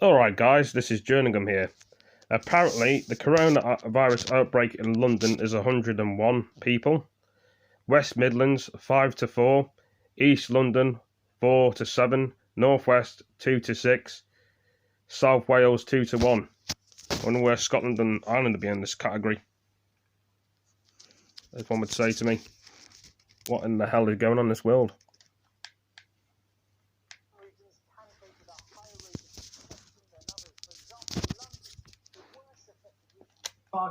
Alright guys, this is Jerningham here. Apparently, the coronavirus outbreak in London is 101 people. West Midlands 5 to 4. East London 4 to 7. North West 2 to 6. South Wales 2 to 1. I wonder where Scotland and Ireland will be in this category. If one would say to me, what in the hell is going on in this world?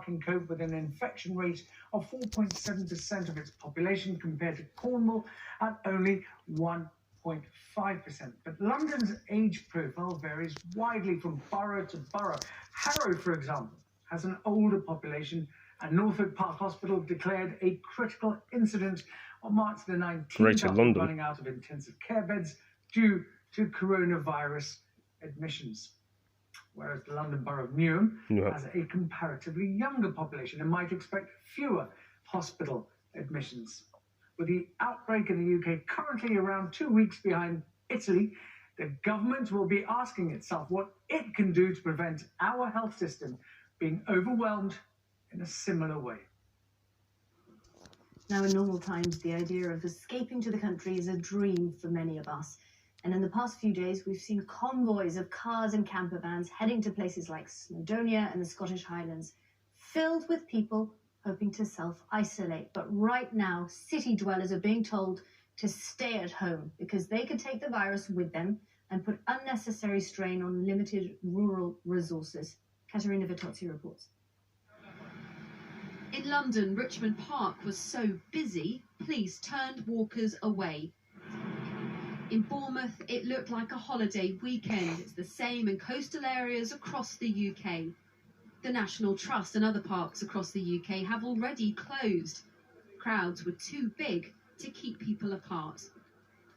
Can cope with an infection rate of 4.7% of its population compared to Cornwall at only 1.5%. But London's age profile varies widely from borough to borough. Harrow, for example, has an older population, and Norfolk Park Hospital declared a critical incident on March the 19th after running out of intensive care beds due to coronavirus admissions. Whereas the London Borough of Newham has a comparatively younger population and might expect fewer hospital admissions. With the outbreak in the UK currently around 2 weeks behind Italy, the government will be asking itself what it can do to prevent our health system being overwhelmed in a similar way. Now, in normal times, the idea of escaping to the country is a dream for many of us. And in the past few days, we've seen convoys of cars and camper vans heading to places like Snowdonia and the Scottish Highlands, filled with people hoping to self-isolate. But right now, city dwellers are being told to stay at home because they could take the virus with them and put unnecessary strain on limited rural resources. Katerina Vitozzi reports. In London, Richmond Park was so busy, police turned walkers away. In Bournemouth, it looked like a holiday weekend. It's the same in coastal areas across the UK. The National Trust and other parks across the UK have already closed. Crowds were too big to keep people apart.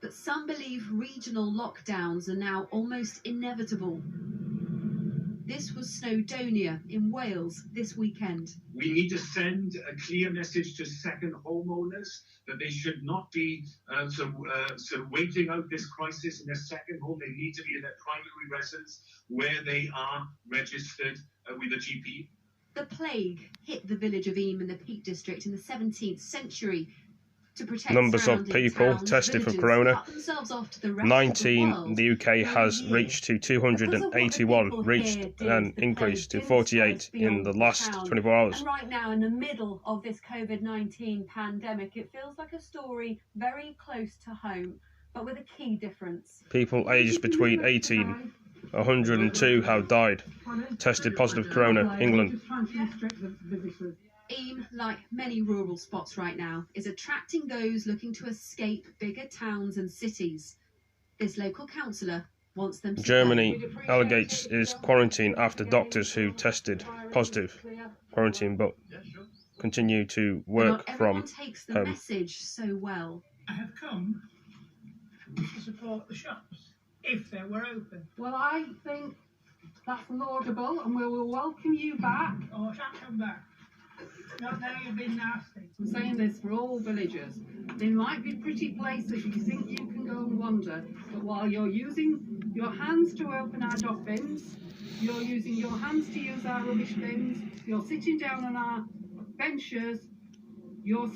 But some believe regional lockdowns are now almost inevitable. This was Snowdonia in Wales this weekend. We need to send a clear message to second homeowners that they should not be waiting out this crisis in their second home. They need to be in their primary residence where they are registered with a GP. The plague hit the village of Owen in the Peak District in the 17th century. Numbers of people tested for corona. 19 in the UK has reached to 281, reached an increase to 48 in the last 24 hours. And right now, in the middle of this COVID-19 pandemic, it feels like a story very close to home, but with a key difference. People aged between 18 102 have died, tested positive corona, England. Owen, like many rural spots right now, is attracting those looking to escape bigger towns and cities. This local councillor wants them to Germany allegates is quarantine after doctors who tested positive quarantine but continue to work from takes the home. Message so well. I have come to support the shops if they were open. Well, I think that's laudable and we will welcome you back. Oh, I shan't come back. Not now you've been nasty. I'm saying this for all villagers. They might be pretty places you think you can go and wander, but while you're using your hands to open our dog bins, you're using your hands to use our rubbish bins, you're sitting down on our benches, you're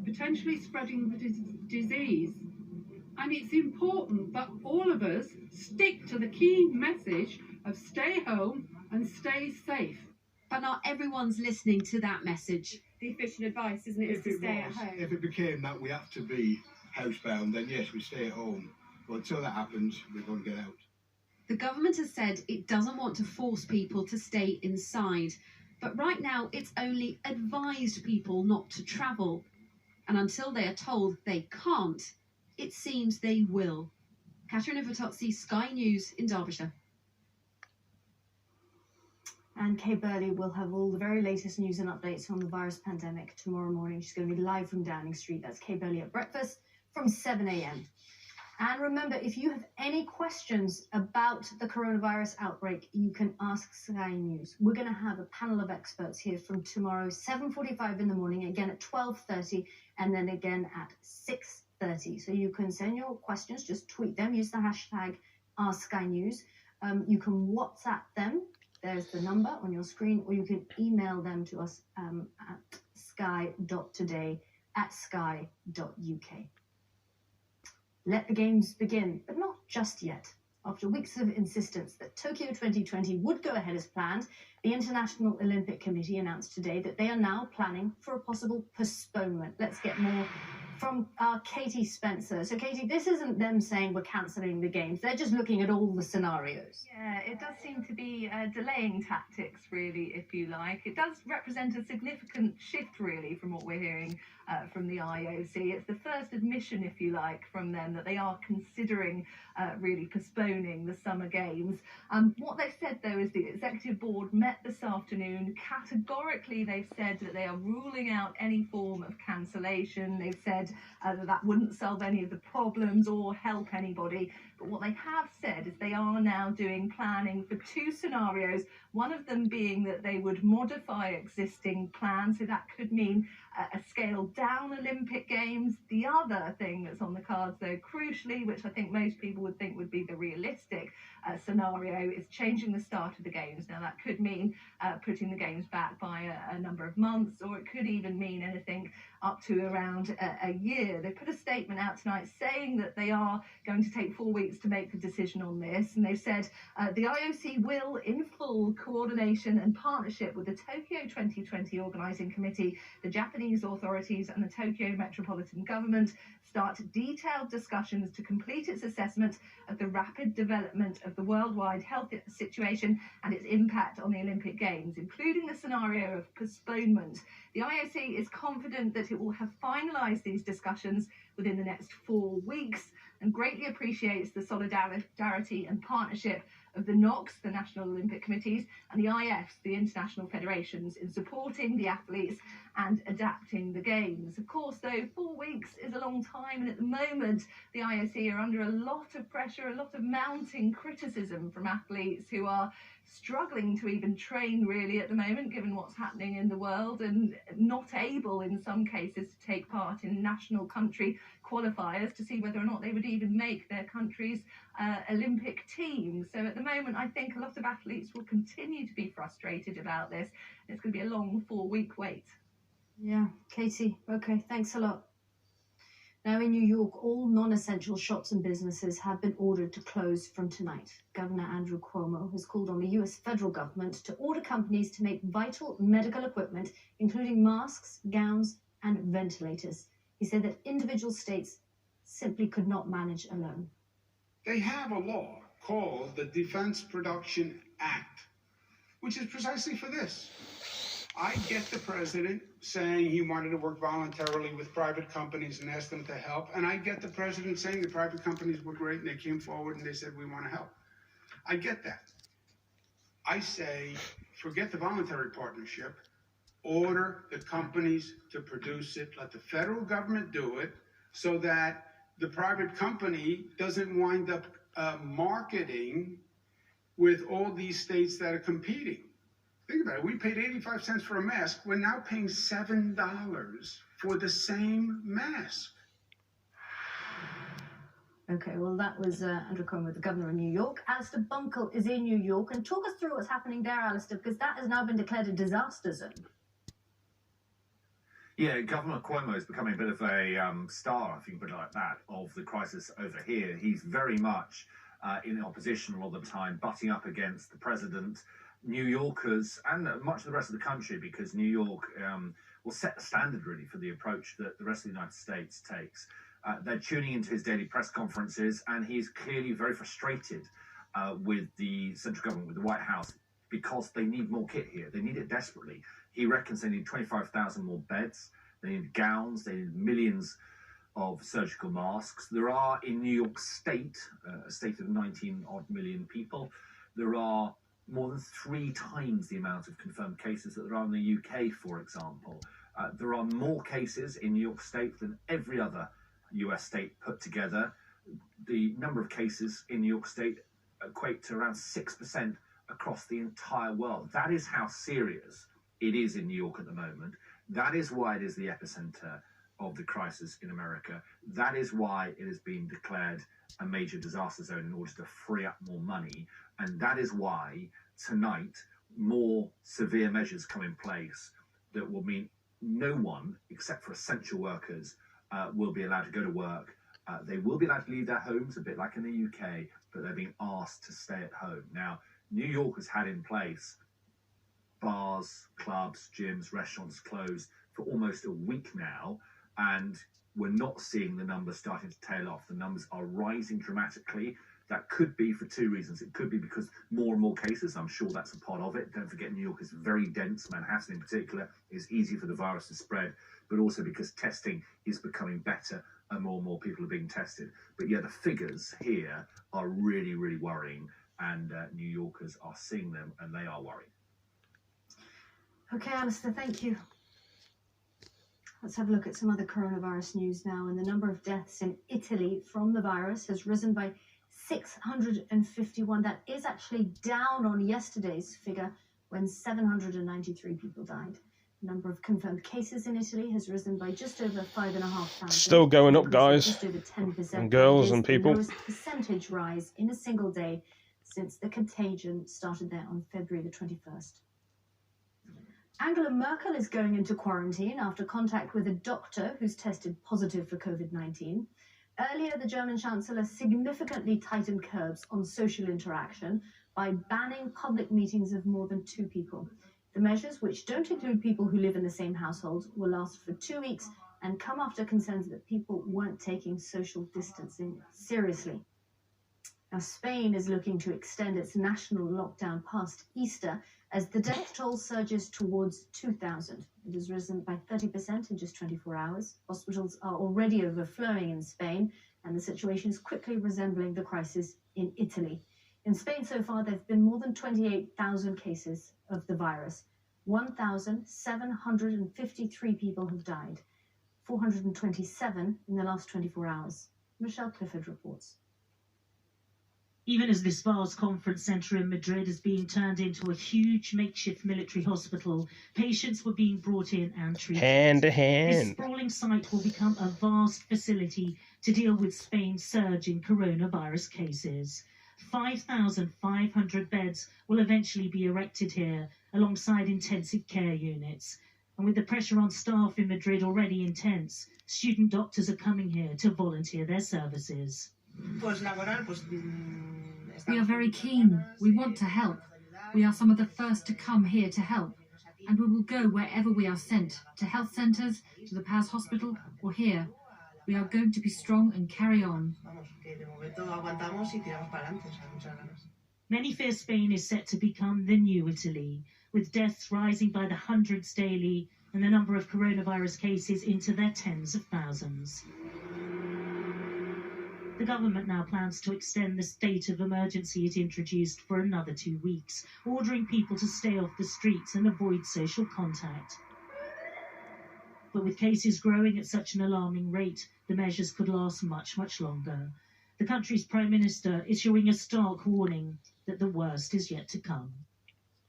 potentially spreading the disease. And it's important that all of us stick to the key message of stay home and stay safe. But not everyone's listening to that message. The official advice, isn't it, is to stay at home? If it became that we have to be housebound, then yes, we stay at home. But until that happens, we're going to get out. The government has said it doesn't want to force people to stay inside. But right now, it's only advised people not to travel. And until they are told they can't, it seems they will. Katerina Vitozzi, Sky News in Derbyshire. And Kay Burley will have all the very latest news and updates on the virus pandemic tomorrow morning. She's going to be live from Downing Street. That's Kay Burley at breakfast from 7 a.m. And remember, if you have any questions about the coronavirus outbreak, you can ask Sky News. We're going to have a panel of experts here from tomorrow, 7:45 in the morning, again at 12:30, and then again at 6:30. So you can send your questions, just tweet them, use the hashtag AskSkyNews. You can WhatsApp them. There's the number on your screen, or you can email them to us at sky.today@sky.uk. Let the games begin, but not just yet. After weeks of insistence that Tokyo 2020 would go ahead as planned, the International Olympic Committee announced today that they are now planning for a possible postponement. Let's get more from Katie Spencer. So, Katie, this isn't them saying we're cancelling the games. They're just looking at all the scenarios. Yeah, it does seem to be delaying tactics, really, if you like. It does represent a significant shift, really, from what we're hearing from the IOC. It's the first admission, if you like, from them that they are considering really postponing the Summer Games. What they've said, though, is the Executive Board met this afternoon. Categorically, they've said that they are ruling out any form of cancellation. They've said that wouldn't solve any of the problems or help anybody. But what they have said is they are now doing planning for two scenarios, one of them being that they would modify existing plans. So that could mean a scaled down Olympic Games. The other thing that's on the cards, though, crucially, which I think most people would think would be the realistic scenario, is changing the start of the Games. Now, that could mean putting the Games back by a number of months, or it could even mean anything up to around a year. They put a statement out tonight saying that they are going to take 4 weeks to make the decision on this, and they've said the IOC will, in full coordination and partnership with the Tokyo 2020 Organising Committee, the Japanese authorities and the Tokyo Metropolitan Government, start detailed discussions to complete its assessment of the rapid development of the worldwide health situation and its impact on the Olympic Games, including the scenario of postponement. The IOC is confident that it will have finalised these discussions within the next 4 weeks and greatly appreciates the solidarity and partnership of the NOCs, the National Olympic Committees, and the IFs, the international federations, in supporting the athletes and adapting the Games. Of course, though, 4 weeks is a long time, and at the moment, the IOC are under a lot of pressure, a lot of mounting criticism from athletes who are struggling to even train, really, at the moment, given what's happening in the world, and not able, in some cases, to take part in national country qualifiers to see whether or not they would even make their country's Olympic team. So at the moment, I think a lot of athletes will continue to be frustrated about this. It's going to be a long 4-week wait. Yeah, Katie, okay, thanks a lot. Now in New York, all non-essential shops and businesses have been ordered to close from tonight. Governor Andrew Cuomo has called on the US federal government to order companies to make vital medical equipment, including masks, gowns, and ventilators. He said that individual states simply could not manage alone. They have a law called the Defense Production Act, which is precisely for this. I get the president saying he wanted to work voluntarily with private companies and ask them to help. And I get the president saying the private companies were great and they came forward and they said, we want to help. I get that. I say, forget the voluntary partnership. Order the companies to produce it. Let the federal government do it so that the private company doesn't wind up marketing with all these states that are competing. Think about it. We paid 85 cents for a mask. We're now paying $7 for the same mask. Okay, well, that was Andrew Cuomo, the governor of New York. Alistair Bunkle is in New York. And talk us through what's happening there, Alistair, because that has now been declared a disaster zone. Yeah, Governor Cuomo is becoming a bit of a star, if you can put it like that, of the crisis over here. He's very much in opposition a lot of the time, butting up against the president, New Yorkers, and much of the rest of the country, because New York will set the standard, really, for the approach that the rest of the United States takes. They're tuning into his daily press conferences, and he's clearly very frustrated with the central government, with the White House, because they need more kit here. They need it desperately. He reckons they need 25,000 more beds. They need gowns. They need millions of surgical masks. There are, in New York State, a state of 19-odd million people, there are more than 3 times the amount of confirmed cases that there are in the UK, for example. There are more cases in New York State than every other US state put together. The number of cases in New York State equate to around 6% across the entire world. That is how serious it is in New York at the moment. That is why it is the epicenter of the crisis in America. That is why it has been declared a major disaster zone in order to free up more money. And that is why tonight more severe measures come in place that will mean no one, except for essential workers, will be allowed to go to work. They will be allowed to leave their homes, a bit like in the UK, but they're being asked to stay at home. Now, New York has had in place bars, clubs, gyms, restaurants closed for almost a week now, and we're not seeing the numbers starting to tail off. The numbers are rising dramatically. That could be for two reasons. It could be because more and more cases. I'm sure that's a part of it. Don't forget, New York is very dense. Manhattan in particular is easy for the virus to spread, but also because testing is becoming better and more people are being tested. But yeah, the figures here are really, really worrying, and New Yorkers are seeing them and they are worried. Okay, Alistair, thank you. Let's have a look at some other coronavirus news now. And the number of deaths in Italy from the virus has risen by 651. That is actually down on yesterday's figure when 793 people died. The number of confirmed cases in Italy has risen by just over 5,500. Still going up, guys, just over 10%, and girls and people. The lowest percentage rise in a single day since the contagion started there on February the 21st. Angela Merkel is going into quarantine after contact with a doctor who's tested positive for COVID-19. Earlier, the German Chancellor significantly tightened curbs on social interaction by banning public meetings of more than 2 people. The measures, which don't include people who live in the same household, will last for 2 weeks and come after concerns that people weren't taking social distancing seriously. Now, Spain is looking to extend its national lockdown past Easter as the death toll surges towards 2,000. It has risen by 30% in just 24 hours. Hospitals are already overflowing in Spain, and the situation is quickly resembling the crisis in Italy. In Spain so far, there have been more than 28,000 cases of the virus. 1,753 people have died, 427 in the last 24 hours. Michelle Clifford reports. Even as this vast conference centre in Madrid is being turned into a huge makeshift military hospital, patients were being brought in and treated. Hand to hand. This sprawling site will become a vast facility to deal with Spain's surge in coronavirus cases. 5,500 beds will eventually be erected here, alongside intensive care units. And with the pressure on staff in Madrid already intense, student doctors are coming here to volunteer their services. We are very keen. We want to help. We are some of the first to come here to help. And we will go wherever we are sent, to health centres, to the Paz Hospital, or here. We are going to be strong and carry on. Many fear Spain is set to become the new Italy, with deaths rising by the hundreds daily and the number of coronavirus cases into their tens of thousands. The government now plans to extend the state of emergency it introduced for another 2 weeks, ordering people to stay off the streets and avoid social contact. But with cases growing at such an alarming rate, the measures could last much, much longer. The country's Prime Minister issuing a stark warning that the worst is yet to come.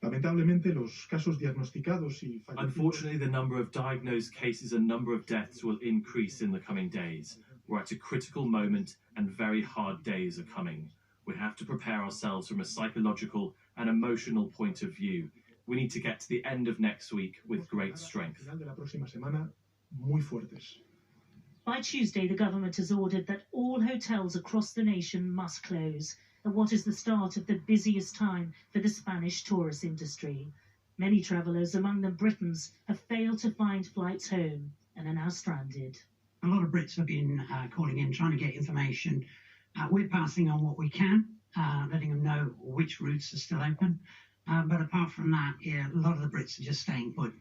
Unfortunately, the number of diagnosed cases and number of deaths will increase in the coming days. We're at a critical moment and very hard days are coming. We have to prepare ourselves from a psychological and emotional point of view. We need to get to the end of next week with great strength. By Tuesday, the government has ordered that all hotels across the nation must close at what is the start of the busiest time for the Spanish tourist industry. Many travellers, among them Britons, have failed to find flights home and are now stranded. A lot of Brits have been calling in, trying to get information. We're passing on what we can, letting them know which routes are still open. But apart from that, yeah, a lot of the Brits are just staying put.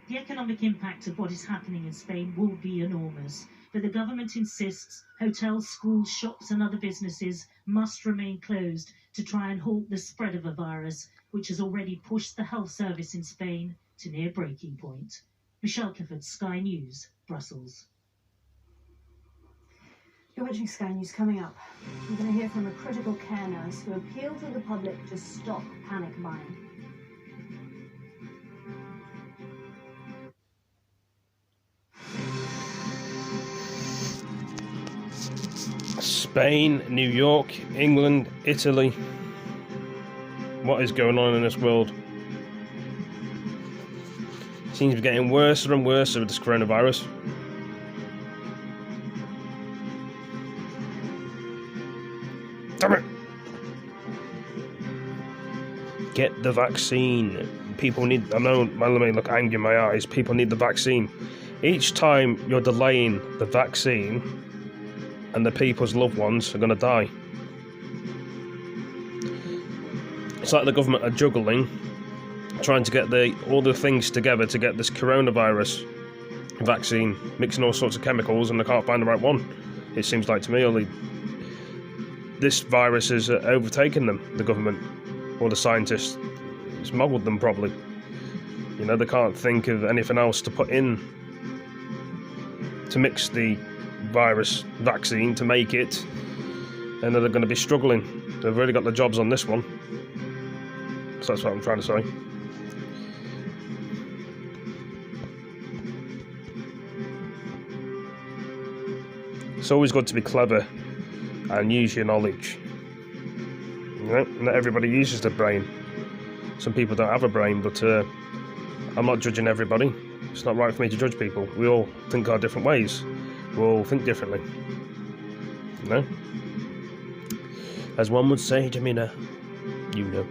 The economic impact of what is happening in Spain will be enormous, but the government insists hotels, schools, shops and other businesses must remain closed to try and halt the spread of a virus which has already pushed the health service in Spain to near breaking point. Michelle Clifford, Sky News, Brussels. You're watching Sky News. Coming up, we're going to hear from a critical care nurse who appealed to the public to stop panic buying. Spain, New York, England, Italy. What is going on in this world? Seems to be getting worse and worse with this coronavirus. Damn it! Get the vaccine. People need. I know. Let me look angry in my eyes. People need the vaccine. Each time you're delaying the vaccine, and the people's loved ones are going to die. It's like the government are juggling, trying to get all the things together to get this coronavirus vaccine, mixing all sorts of chemicals, and they can't find the right one. It seems like to me, only this virus has overtaken them, the government, or the scientists. It's muggled them probably. You know, they can't think of anything else to put in to mix the virus vaccine to make it, and they're going to be struggling. They've already got the jobs on this one. So that's what I'm trying to say. It's always good to be clever and use your knowledge. You know, not everybody uses their brain. Some people don't have a brain, but I'm not judging everybody. It's not right for me to judge people. We all think our different ways. We all think differently. You know? As one would say, Jamina, you know.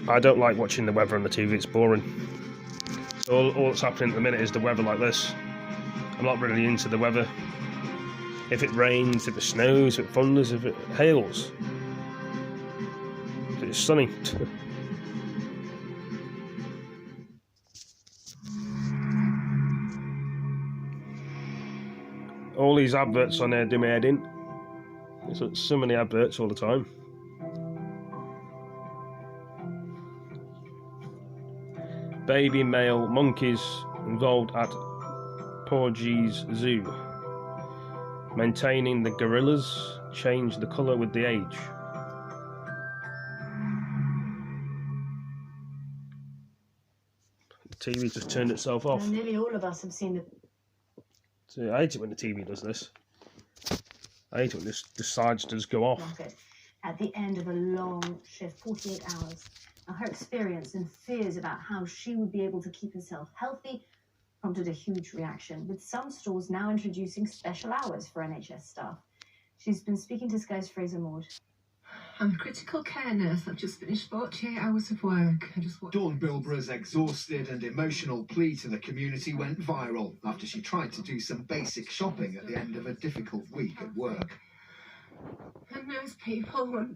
I don't like watching the weather on the TV, it's boring. So all that's happening at the minute is the weather like this. I'm not really into the weather. If it rains, if it snows, if it thunders, if it hails. If it's sunny. All these adverts on there do my head in. There's so many adverts all the time. Baby male monkeys involved at Porgy's Zoo. Maintaining the gorillas, change the colour with the age. The TV just turned itself off. Nearly all of us have seen the... So I hate it when the TV does this. I hate it when this decides to just go off. At the end of a long shift, 48 hours. Now, her experience and fears about how she would be able to keep herself healthy prompted a huge reaction, with some stores now introducing special hours for NHS staff. She's been speaking to Sky's Fraser Maud. I'm a critical care nurse. I've just finished 48 hours of work. Dawn Bilborough's exhausted and emotional plea to the community went viral after she tried to do some basic shopping at the end of a difficult week at work. And those people are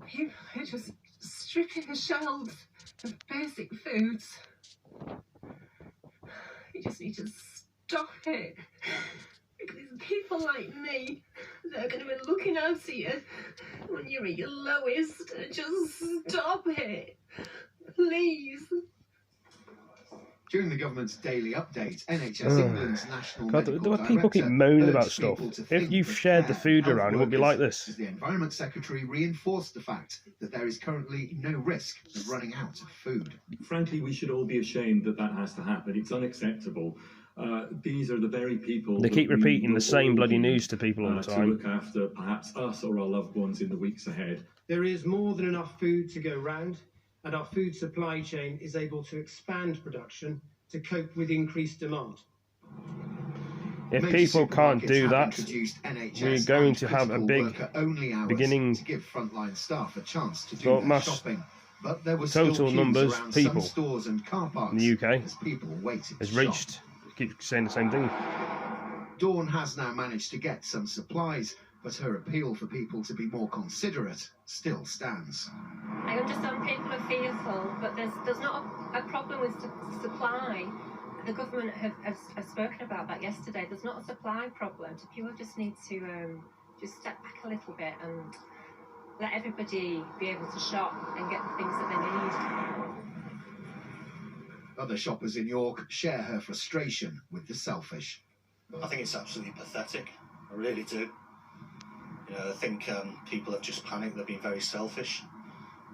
just stripping the shelves of basic foods. You just need to stop it. Because it's people like me that are going to be looking after you when you're at your lowest. Just stop it. Please. During the government's daily update, NHS England's national God, medical people keep director moaning about urged stuff. people to If think you've with shared the care food of around, it wouldn't be workers, like this. as the Environment Secretary reinforced the fact that there is currently no risk of running out of food. Frankly, we should all be ashamed that that has to happen. It's unacceptable. These are the very people... They keep repeating the same bloody news to people all the to time. look after perhaps us or our loved ones in the weeks ahead. There is more than enough food to go round, and our food supply chain is able to expand production to cope with increased demand. If Major people can't supermarkets do have that, introduced NHS we're going and to have a critical big worker-only hours beginning to give frontline staff a chance to do for their mass shopping. But there were total still queues numbers around people some stores and car parks in the UK as people waited has to reached. shop. Keep saying the same thing. Dawn has now managed to get some supplies, but her appeal for people to be more considerate still stands. I understand people are fearful, but there's not a problem with supply. The government have spoken about that yesterday. There's not a supply problem. People just need to just step back a little bit and let everybody be able to shop and get the things that they need. Other shoppers in York share her frustration with the selfish. I think it's absolutely pathetic. I really do. You know, I think people have just panicked. They've been very selfish.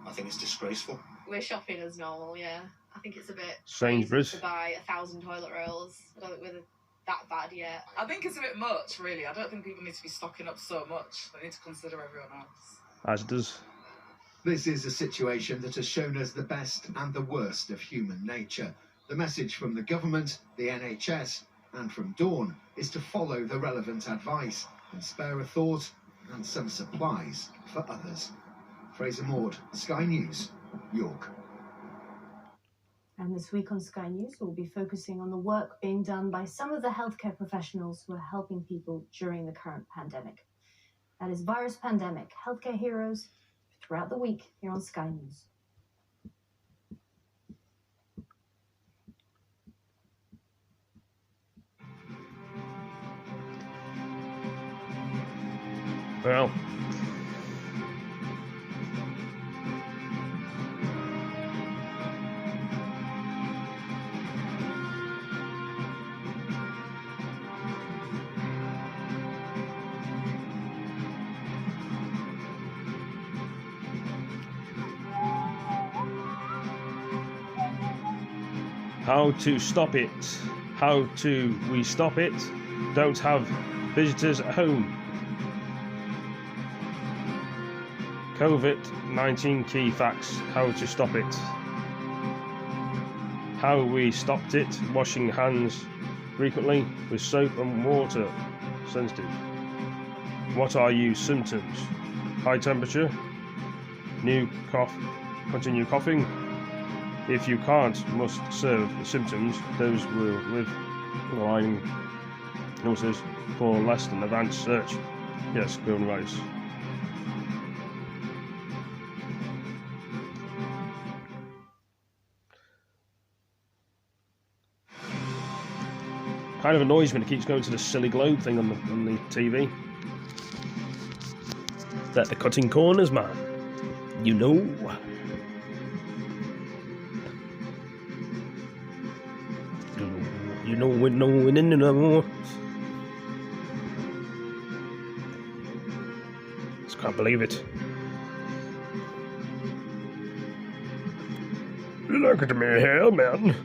I think it's disgraceful. We're shopping as normal, yeah. I think it's a bit Sainsbury's crazy to buy 1,000 toilet rolls. I don't think we're that bad yet. I think it's a bit much, really. I don't think people need to be stocking up so much. They need to consider everyone else. As does. This is a situation that has shown us the best and the worst of human nature. The message from the government, the NHS, and from Dawn is to follow the relevant advice and spare a thought and some supplies for others. Fraser Maud, Sky News, York. And this week on Sky News, we'll be focusing on the work being done by some of the healthcare professionals who are helping people during the current pandemic. That is Virus Pandemic, Healthcare Heroes, throughout the week here on Sky News. Well, how to stop it? How do we stop it? Don't have visitors at home. COVID-19 key facts. How to stop it. How we stopped it. Washing hands frequently with soap and water. Sensitive. What are your symptoms? High temperature. New cough. Continue coughing. If you can't, must serve the symptoms. Those will live line illnesses for less than advanced search. Yes, coronavirus. Kind of annoys me when it keeps going to the silly globe thing on the TV. That the cutting corners, man. You know. You know we're no winning no more. Just can't believe it. Look at me here, man.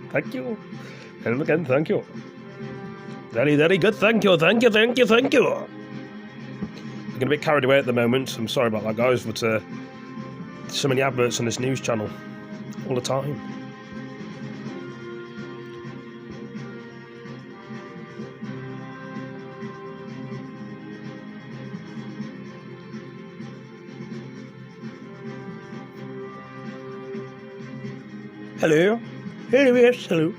Thank you. And again, thank you. Very, very good, thank you. I'm getting a bit carried away at the moment. I'm sorry about that, guys, but so many adverts on this news channel all the time. Hello. Hello, yes, hello.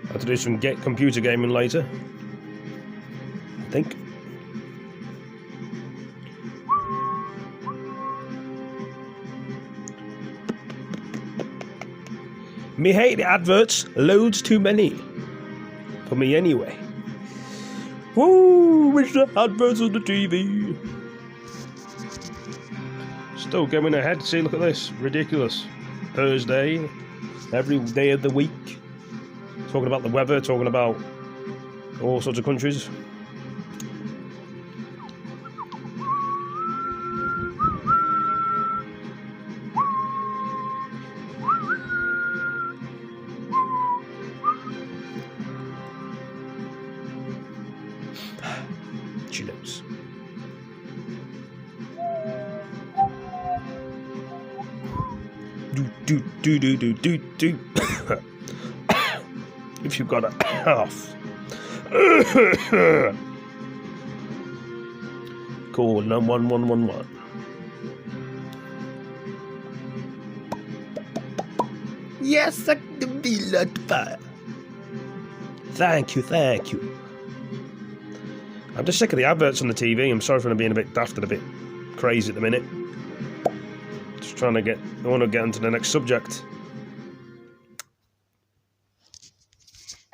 Have to do some computer gaming later, I think. Me hate the adverts, loads too many. For me anyway. Woo! It's the adverts on the TV. Still going ahead. See, look at this. Ridiculous. Thursday. Every day of the week. Talking about the weather. Talking about all sorts of countries. Chilos. Do. If you've got a half. Call 91111. Yes, I can be like fire. Thank you. I'm just sick of the adverts on the TV. I'm sorry for being a bit daft and a bit crazy at the minute. Just trying to I want to get into the next subject.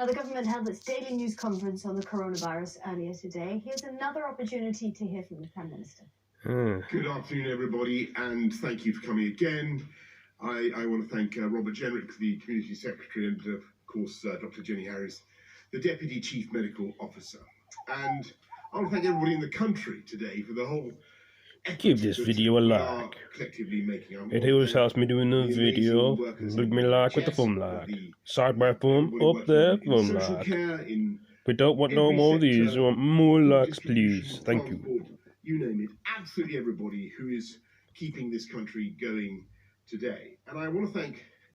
Now, the government held its daily news conference on the coronavirus earlier today. Here's another opportunity to hear from the Prime Minister. Good afternoon, everybody, and thank you for coming again. I want to thank Robert Jenrick, the Community Secretary, and of course Dr. Jenny Harris, the Deputy Chief Medical Officer. And I want to thank everybody in the country today for the whole Give this video a like. It always helps me doing a video. Give me a like with the thumb like. Side by thumb, up there, thumb like. We don't want no more of these, we want more likes, please. Thank you. You name it, absolutely everybody who is keeping this country going today. And I want to thank